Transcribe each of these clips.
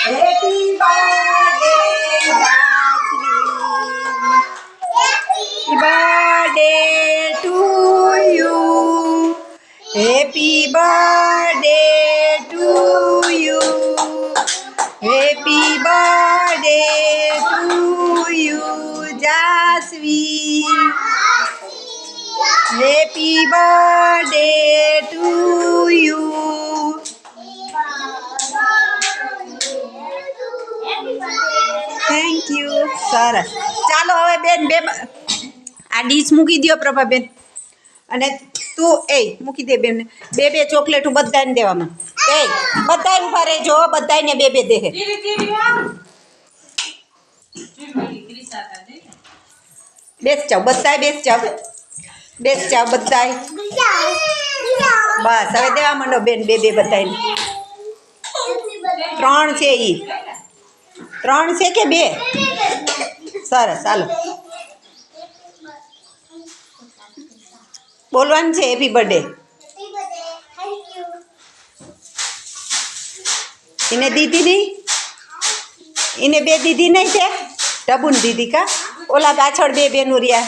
Happy birthday, Jasmine. Happy birthday to you. Happy birthday to you. Happy birthday to you, Jasmine. Happy birthday to you. Thank you. સરસ. ચાલો હવે બેન બે આ dish મૂકી દો પ્રભાબેન. અને તું મૂકી દે બેન. બે ચોકલેટું બધાને દેવામાં. બધાય ઊભા રહેજો. બધાને બે દે. બેસ જાઓ બધાય બેસ જાઓ. બેસ જાઓ બધાય. બસ હવે દેવા માંડો બેન બે બધાને. 3 છે ઈ. 3 છે કે 2? સરસ ચાલો. બોલવાનું છે હેપી બર્થડે. એને દીદી નહીં? એને 2 દીદી નહીં છે? ડબુન દીદી કા? ઓલા પાછળ 2 બેનું રહ્યા.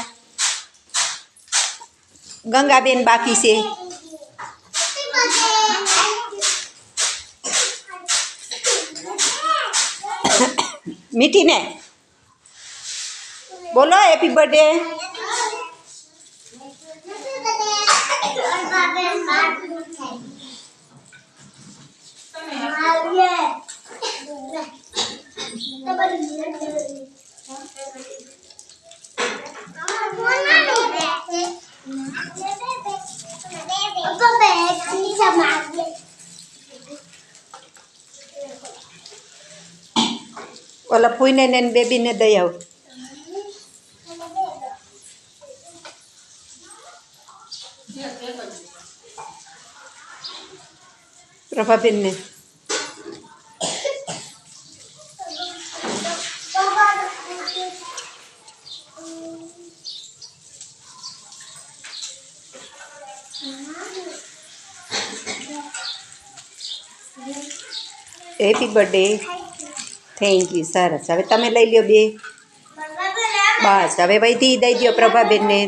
ગંગાબેન બાકી છે. મીઠીને બોલો હેપી બર્થડે. ઓલા ફૂઈને ને બેબીને દઈ આવ. પ્રભાબેનને હેપી બર્થડે. Thank you. સરસ. હવે તમે લઈ લ્યો 2. બસ હવે વૈધી દઈ દો પ્રભાબેનને.